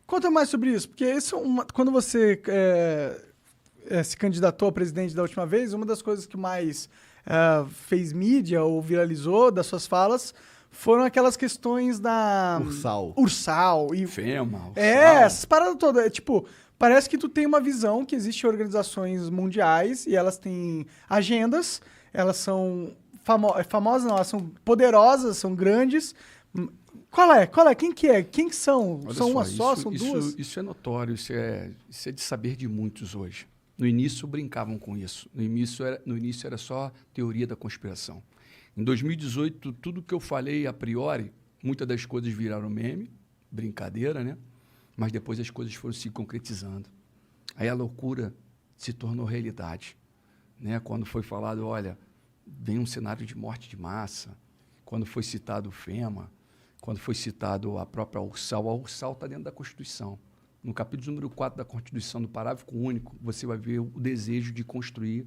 Conta mais sobre isso, porque isso quando você se candidatou a presidente da última vez, uma das coisas que mais fez mídia ou viralizou das suas falas foram aquelas questões da... Ursal. E, FEMA, Ursal. essas paradas todas. Tipo, parece que tu tem uma visão que existem organizações mundiais e elas têm agendas, elas são famosas, não, elas são poderosas, são grandes. Qual é? Quem que é? Quem que são? Olha são só, uma só? São duas? Isso é notório, isso é de saber de muitos hoje. No início brincavam com isso. No início era só teoria da conspiração. Em 2018, tudo que eu falei a priori, muitas das coisas viraram meme, brincadeira, né? Mas depois as coisas foram se concretizando. Aí a loucura se tornou realidade, né? Quando foi falado, olha, vem um cenário de morte de massa, quando foi citado o FEMA, quando foi citado a própria Ursal, a Ursal está dentro da Constituição. No capítulo número 4 da Constituição, no parágrafo único, você vai ver o desejo de construir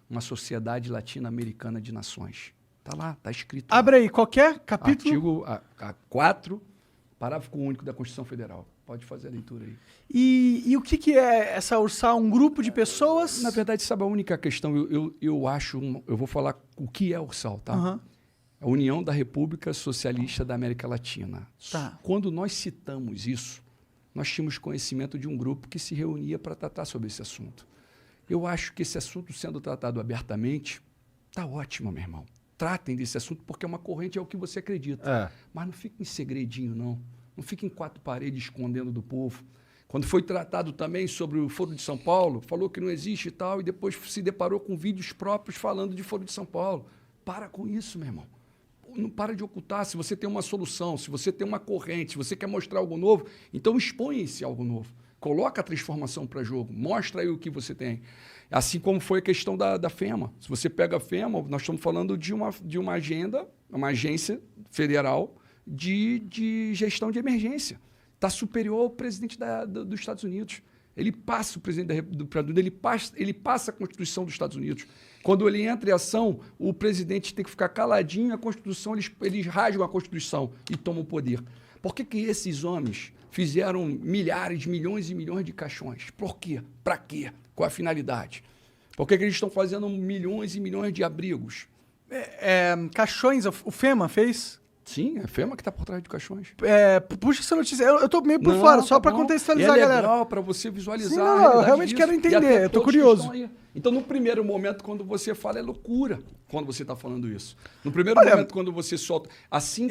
uma sociedade latino-americana de nações. Está lá, está escrito. Abre aí, qualquer capítulo? Artigo 4, parágrafo único da Constituição Federal. Pode fazer a leitura aí. E o que é essa Ursal? Um grupo de pessoas? Na verdade, sabe a única questão? Eu vou falar o que é a Ursal, tá? Uhum. A União da República Socialista da América Latina. Tá. Quando nós citamos isso, nós tínhamos conhecimento de um grupo que se reunia para tratar sobre esse assunto. Eu acho que esse assunto sendo tratado abertamente, está ótimo, meu irmão. Tratem desse assunto porque é uma corrente, é o que você acredita. Mas não fique em segredinho, não. Não fique em quatro paredes escondendo do povo. Quando foi tratado também sobre o Foro de São Paulo, falou que não existe e tal, e depois se deparou com vídeos próprios falando de Foro de São Paulo. Para com isso, meu irmão. Não para de ocultar. Se você tem uma solução, se você tem uma corrente, se você quer mostrar algo novo, então expõe esse algo novo. Coloca a transformação para jogo. Mostra aí o que você tem. Assim como foi a questão da FEMA. Se você pega a FEMA, nós estamos falando de uma agenda, uma agência federal de gestão de emergência. Está superior ao presidente dos Estados Unidos. Ele passa o presidente ele passa a Constituição dos Estados Unidos. Quando ele entra em ação, o presidente tem que ficar caladinho, a Constituição, eles rasgam a Constituição e tomam o poder. Por que esses homens fizeram milhares, milhões e milhões de caixões? Por quê? Para quê? Qual a finalidade? Por que eles estão fazendo milhões e milhões de abrigos? Caixões, o FEMA fez? Sim, é a FEMA que está por trás de caixões. Puxa essa notícia. Eu tô meio por fora, só para contextualizar a galera. É legal para você visualizar. Sim, não, eu realmente quero entender, eu tô curioso. Então, no primeiro momento, quando você fala, é loucura quando você está falando isso. No primeiro momento, quando você solta... assim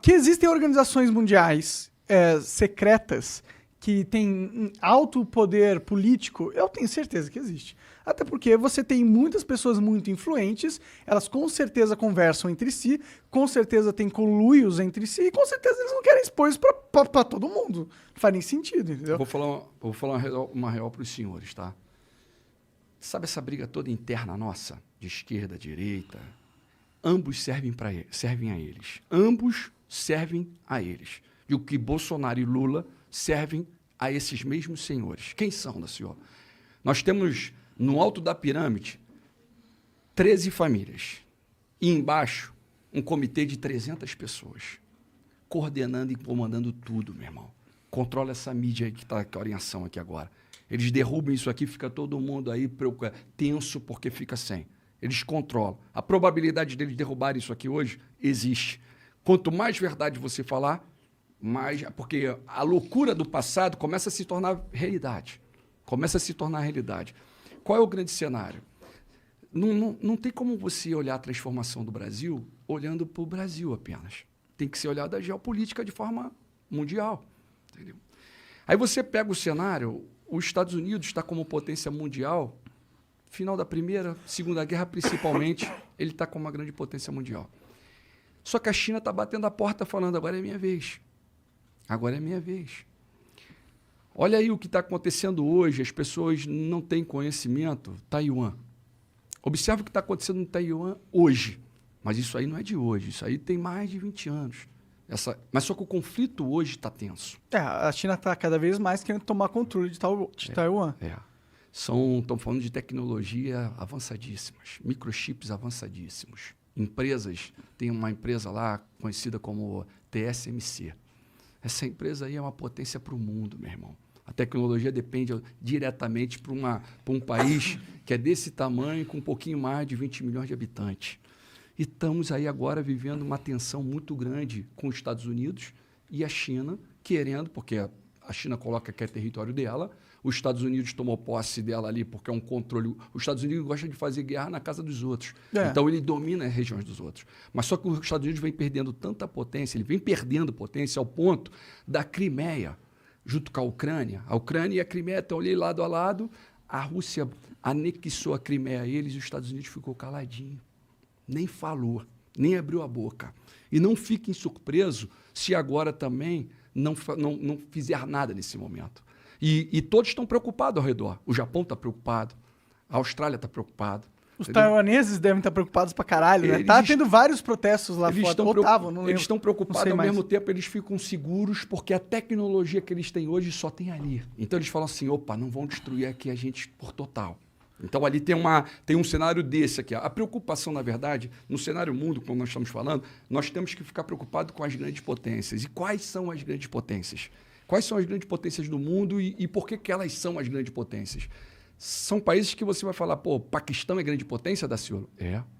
que existem organizações mundiais secretas que têm alto poder político, eu tenho certeza que existe. Até porque você tem muitas pessoas muito influentes, elas com certeza conversam entre si, com certeza tem conluios entre si, e com certeza eles não querem expor isso pra todo mundo. Não faz nem sentido, entendeu? Vou falar uma real para os senhores, tá? Sabe essa briga toda interna nossa, de esquerda, direita? Ambos servem a eles. Ambos servem a eles. E o que Bolsonaro e Lula servem a esses mesmos senhores. Quem são, da senhora? Nós temos... no alto da pirâmide, 13 famílias. E embaixo, um comitê de 300 pessoas. Coordenando e comandando tudo, meu irmão. Controla essa mídia aí que está em ação aqui agora. Eles derrubam isso aqui, fica todo mundo aí tenso porque fica sem. Eles controlam. A probabilidade deles derrubarem isso aqui hoje existe. Quanto mais verdade você falar, mais... porque a loucura do passado começa a se tornar realidade. Começa a se tornar realidade. Qual é o grande cenário? Não tem como você olhar a transformação do Brasil olhando para o Brasil apenas. Tem que ser olhado a geopolítica de forma mundial. Entendeu? Aí você pega o cenário, os Estados Unidos está como potência mundial, final da Primeira, Segunda Guerra principalmente, ele está como uma grande potência mundial. Só que a China está batendo a porta falando, agora é minha vez. Agora é minha vez. Olha aí o que está acontecendo hoje, as pessoas não têm conhecimento. Taiwan. Observe o que está acontecendo no Taiwan hoje. Mas isso aí não é de hoje, isso aí tem mais de 20 anos. Mas só que o conflito hoje está tenso. A China está cada vez mais querendo tomar controle de Taiwan. Estão falando de tecnologia avançadíssimas, microchips avançadíssimos. Empresas, tem uma empresa lá conhecida como TSMC. Essa empresa aí é uma potência para o mundo, meu irmão. A tecnologia depende diretamente para um país que é desse tamanho, com um pouquinho mais de 20 milhões de habitantes. E estamos aí agora vivendo uma tensão muito grande com os Estados Unidos e a China, querendo, porque a China coloca que é território dela, os Estados Unidos tomou posse dela ali porque é um controle. Os Estados Unidos gostam de fazer guerra na casa dos outros. Então, ele domina as regiões dos outros. Mas só que os Estados Unidos vem perdendo tanta potência, ele vem perdendo potência ao ponto da Crimeia, junto com a Ucrânia. A Ucrânia e a Crimeia estão ali lado a lado. A Rússia anexou a Crimeia a eles e os Estados Unidos ficou caladinho. Nem falou, nem abriu a boca. E não fiquem surpresos se agora também não fizer nada nesse momento. E todos estão preocupados ao redor. O Japão está preocupado, a Austrália está preocupada. Os taiwaneses devem estar preocupados pra caralho, né? Tá tendo vários protestos lá fora. Eles estão preocupados, ao mesmo tempo eles ficam seguros porque a tecnologia que eles têm hoje só tem ali. Então eles falam assim, opa, não vão destruir aqui a gente por total. Então ali tem um cenário desse aqui. A preocupação, na verdade, no cenário mundo, como nós estamos falando, nós temos que ficar preocupados com as grandes potências. E quais são as grandes potências? Quais são as grandes potências do mundo e por que elas são as grandes potências? São países que você vai falar, pô, Paquistão é grande potência, Daciolo?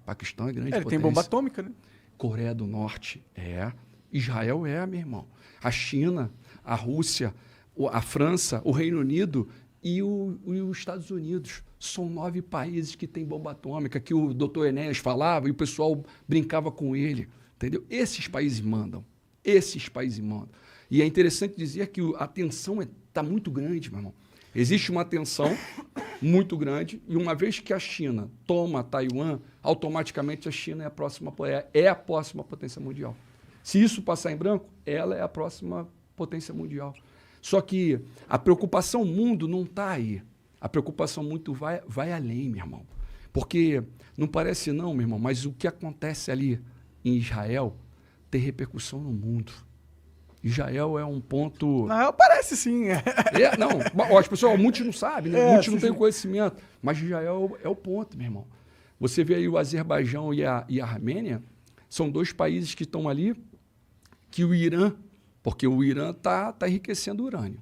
Paquistão é grande potência. Ele tem bomba atômica, né? Coreia do Norte, Israel meu irmão. A China, a Rússia, a França, o Reino Unido e os Estados Unidos. São 9 países que têm bomba atômica, que o Dr. Enéas falava e o pessoal brincava com ele. Entendeu? Esses países mandam. Esses países mandam. E é interessante dizer que a tensão está muito grande, meu irmão. Existe uma tensão muito grande e uma vez que a China toma Taiwan, automaticamente a China é a próxima potência mundial. Se isso passar em branco, ela é a próxima potência mundial. Só que a preocupação mundo não está aí. A preocupação muito vai além, meu irmão. Porque não parece não, meu irmão, mas o que acontece ali em Israel tem repercussão no mundo. Israel é um ponto... Não, parece sim. Não, as pessoas, muitos não sabem, né? Muitos não têm conhecimento. Mas Israel é o ponto, meu irmão. Você vê aí o Azerbaijão e a Armênia, são 2 países que estão ali, que o Irã, porque o Irã está enriquecendo o urânio.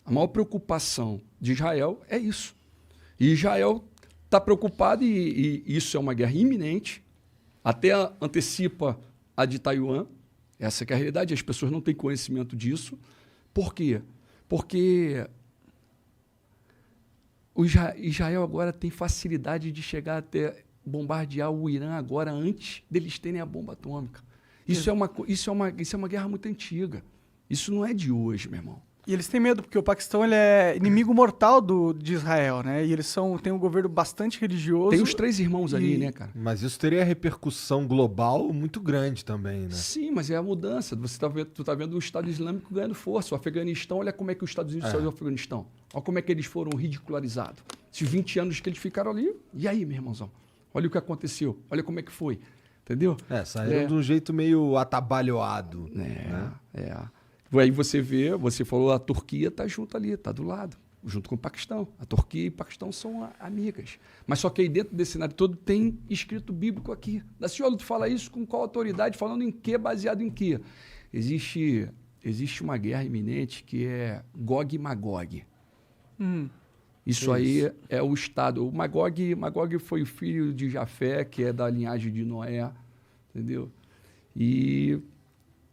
A maior preocupação de Israel é isso. E Israel está preocupado, e isso é uma guerra iminente, até antecipa a de Taiwan. Essa que é a realidade, as pessoas não têm conhecimento disso. Por quê? Porque o Israel agora tem facilidade de chegar até bombardear o Irã agora antes deles terem a bomba atômica. Isso é uma guerra muito antiga. Isso não é de hoje, meu irmão. E eles têm medo, porque o Paquistão ele é inimigo mortal de Israel, né? E eles têm um governo bastante religioso. Tem os 3 irmãos ali, né, cara? Mas isso teria repercussão global muito grande também, né? Sim, mas é a mudança. Tu tá vendo o Estado Islâmico ganhando força. O Afeganistão, olha como é que os Estados Unidos saiu do Afeganistão. Olha como é que eles foram ridicularizados. Esses 20 anos que eles ficaram ali, e aí, meu irmãozão? Olha o que aconteceu. Olha como é que foi. Entendeu? Saíram de um jeito meio atabalhoado. Aí você falou, a Turquia está junto ali, está do lado, junto com o Paquistão. A Turquia e o Paquistão são amigas. Mas só que aí dentro desse cenário todo tem escrito bíblico aqui. Daciolo, tu fala isso com qual autoridade? Falando em quê? Baseado em quê? Existe uma guerra iminente que é Gog e Magog. Isso aí é o Estado. O Magog foi o filho de Jafé, que é da linhagem de Noé. Entendeu? E...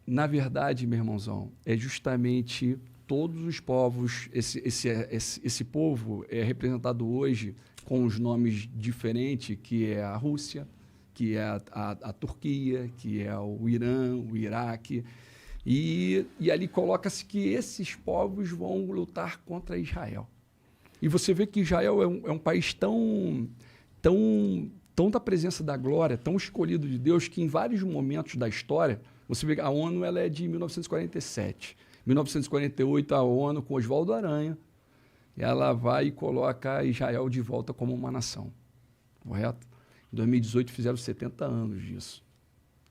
na verdade, meu irmãozão, é justamente todos os povos, esse povo é representado hoje com os nomes diferentes, que é a Rússia, que é a Turquia, que é o Irã, o Iraque. E ali coloca-se que esses povos vão lutar contra Israel. E você vê que Israel é um país tão da presença da glória, tão escolhido de Deus, que em vários momentos da história... Você vê que a ONU ela é de 1947. Em 1948, a ONU, com Oswaldo Aranha, ela vai e coloca Israel de volta como uma nação. Correto? Em 2018, fizeram 70 anos disso.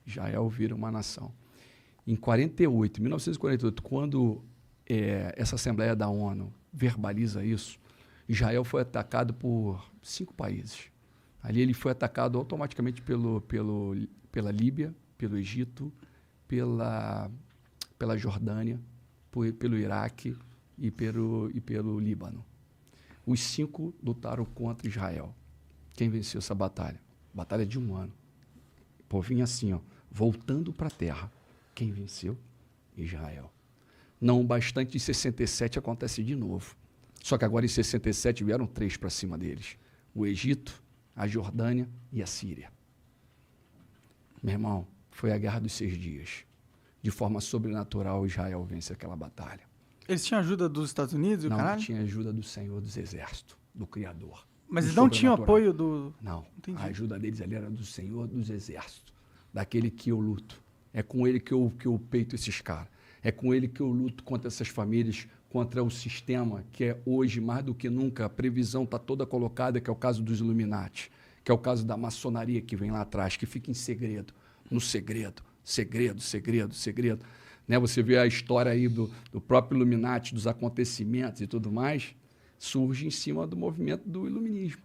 Israel vira uma nação. Em 1948, quando essa Assembleia da ONU verbaliza isso, Israel foi atacado por 5 países. Ali ele foi atacado automaticamente pela Líbia, pelo Egito, pela Jordânia pelo Iraque e pelo Líbano. Os 5 lutaram contra Israel. Quem venceu essa batalha? Batalha de 1 ano. O povinho assim, ó, voltando para a terra. Quem venceu? Israel. Não bastante, em 67 acontece de novo. Só que agora em 67 vieram 3 para cima deles. O Egito, a Jordânia e a Síria. Meu irmão, foi a Guerra dos 6 Dias. De forma sobrenatural, Israel vence aquela batalha. Eles tinham ajuda dos Estados Unidos e o Não, caralho? tinha ajuda do Senhor dos Exércitos, do Criador. Mas do eles não tinham sobrenatural. apoio do... Não, Entendi. a ajuda deles ali era do Senhor dos Exércitos, daquele que eu luto. É com ele que eu peito esses caras. É com ele que eu luto contra essas famílias, contra o sistema, que é hoje, mais do que nunca, a previsão está toda colocada, que é o caso dos Illuminati, que é o caso da maçonaria que vem lá atrás, que fica em segredo, no segredo, segredo. Né? Você vê a história aí do próprio Illuminati, dos acontecimentos e tudo mais, surge em cima do movimento do iluminismo.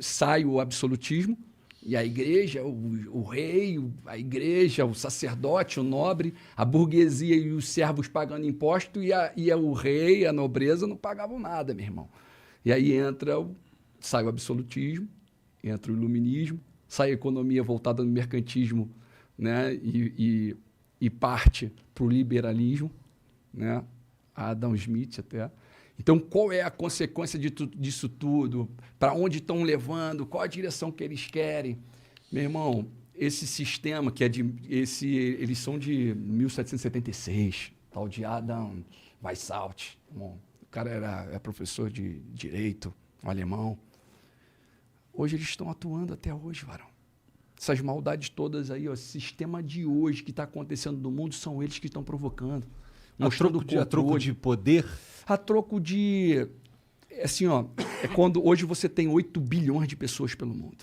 Sai o absolutismo e a igreja, o rei, a igreja, o sacerdote, o nobre, a burguesia e os servos pagando imposto e o rei, a nobreza não pagavam nada, meu irmão. E aí sai o absolutismo, entra o iluminismo, sai a economia voltada no mercantismo, né? e parte para o liberalismo, né? Adam Smith até. Então, qual é a consequência disso tudo? Para onde estão levando? Qual a direção que eles querem? Meu irmão, esse sistema, eles são de 1776, tal de Adam Weishaupt. Bom, o cara é professor de direito, um alemão. Hoje eles estão atuando até hoje, varão. Essas maldades todas aí, ó, esse sistema de hoje que está acontecendo no mundo, são eles que estão provocando. A troco de poder? A troco de... Assim, ó, é quando hoje você tem 8 bilhões de pessoas pelo mundo.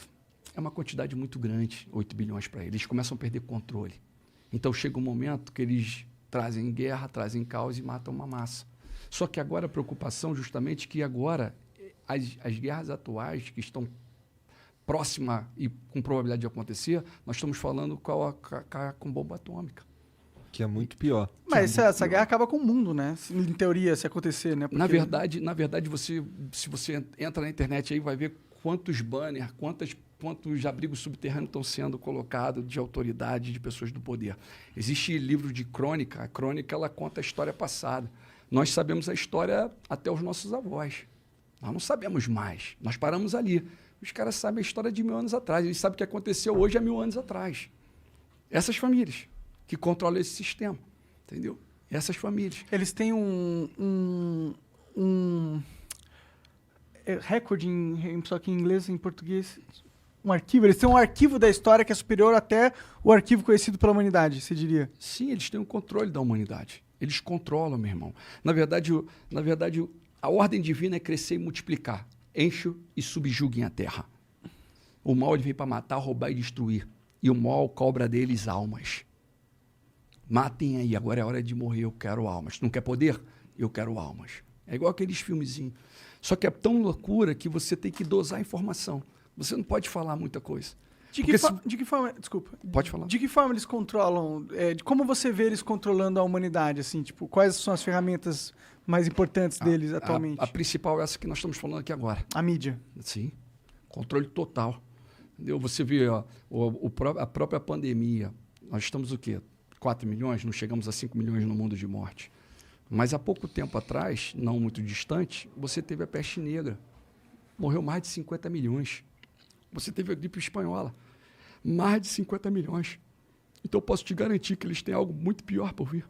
É uma quantidade muito grande, 8 bilhões para eles. Eles começam a perder controle. Então chega um momento que eles trazem guerra, trazem caos e matam uma massa. Só que agora a preocupação justamente que agora as guerras atuais que estão próximas e com probabilidade de acontecer, nós estamos falando com bomba atômica. Que é muito pior. Mas essa guerra acaba com o mundo, né? Em teoria, se acontecer, né? Porque... Na verdade, se você entra na internet aí, vai ver quantos banners, quantos abrigos subterrâneos estão sendo colocados de autoridade, de pessoas do poder. Existe livro de crônica. A crônica, ela conta a história passada. Nós sabemos a história até os nossos avós. Nós não sabemos mais. Nós paramos ali. Os caras sabem a história de 1000 anos atrás. Eles sabem o que aconteceu hoje há 1000 anos atrás. Essas famílias que controlam esse sistema, entendeu? Essas famílias. Eles têm um recorde, só que em inglês e em português, um arquivo. Eles têm um arquivo da história que é superior até o arquivo conhecido pela humanidade, você diria? Sim, eles têm o controle da humanidade. Eles controlam, meu irmão. Na verdade, a ordem divina é crescer e multiplicar. Enche e subjuguem a terra. O mal ele vem para matar, roubar e destruir. E o mal cobra deles almas. Matem aí, agora é hora de morrer, eu quero almas. Não quer poder? Eu quero almas. É igual aqueles filmezinhos. Só que é tão loucura que você tem que dosar a informação. Você não pode falar muita coisa. De que forma... Desculpa. Pode falar. De que forma eles controlam... como você vê eles controlando a humanidade? Assim, tipo, quais são as ferramentas mais importantes deles atualmente? A principal é essa que nós estamos falando aqui agora. A mídia. Sim. Controle total. Entendeu? Você vê ó, a própria pandemia. Nós estamos o quê? 4 milhões? Não chegamos a 5 milhões no mundo de morte. Mas há pouco tempo atrás, não muito distante, você teve a peste negra. Morreu mais de 50 milhões. Você teve a gripe espanhola. Mais de 50 milhões. Então eu posso te garantir que eles têm algo muito pior por vir.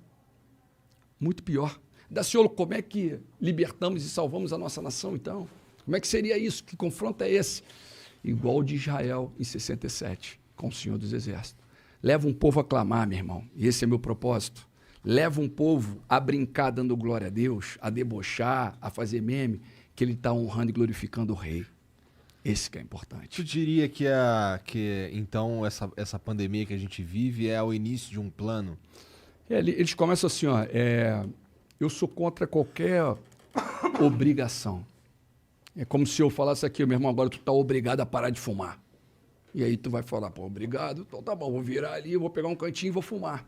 Muito pior. Daciolo, como é que libertamos e salvamos a nossa nação, então? Como é que seria isso? Que confronto é esse? Igual o de Israel em 67, com o Senhor dos Exércitos. Leva um povo a clamar, meu irmão. E esse é meu propósito. Leva um povo a brincar dando glória a Deus, a debochar, a fazer meme, que ele está honrando e glorificando o rei. Esse que é importante. Tu diria que então essa pandemia que a gente vive é o início de um plano? Eles começam assim, ó, eu sou contra qualquer obrigação. É como se eu falasse aqui, meu irmão, agora tu está obrigado a parar de fumar. E aí tu vai falar, pô, obrigado, então tá bom, vou virar ali, vou pegar um cantinho e vou fumar.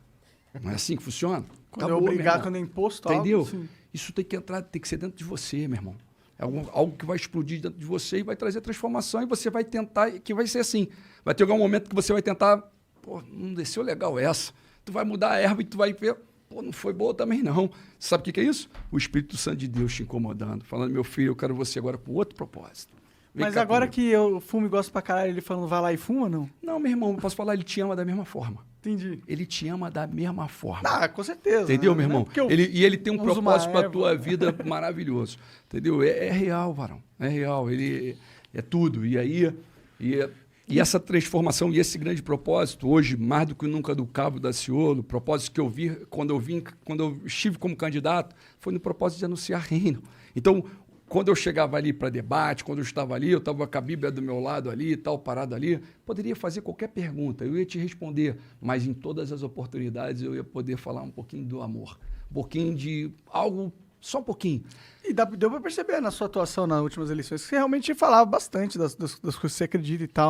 Não é assim que funciona? Quando Acabou, é meu obrigar, irmão. quando é imposto, Entendeu? algo assim. Isso tem que entrar, tem que ser dentro de você, meu irmão. É algo que vai explodir dentro de você e vai trazer transformação e você vai tentar, que vai ser assim. Vai ter algum momento que você vai tentar, pô, não desceu legal essa. Tu vai mudar a erva e tu vai ver, pô, não foi boa também não. Sabe o que é isso? O Espírito Santo de Deus te incomodando, falando, meu filho, eu quero você agora com outro propósito. Vem Mas cá agora comigo. que eu fumo e gosto pra caralho, ele falando vai lá e fuma, não? Não, meu irmão, eu posso falar, ele te ama da mesma forma. Entendi. Ele te ama da mesma forma. Ah, com certeza. Entendeu, né? meu Não é irmão? porque eu Ele tem um uso uma propósito para a erva. tua vida maravilhoso. Entendeu? É real, varão. É real. Ele é tudo. E aí, e essa transformação e esse grande propósito, hoje, mais do que nunca do Cabo da Ciolo, o propósito que eu vi quando eu estive como candidato, foi no propósito de anunciar reino. Então, quando eu chegava ali para debate, quando eu estava ali, eu estava com a Bíblia do meu lado ali, tal, parado ali, poderia fazer qualquer pergunta, eu ia te responder, mas em todas as oportunidades eu ia poder falar um pouquinho do amor, um pouquinho de algo, só um pouquinho. E deu pra perceber na sua atuação nas últimas eleições que você realmente falava bastante das coisas que você acredita e tal.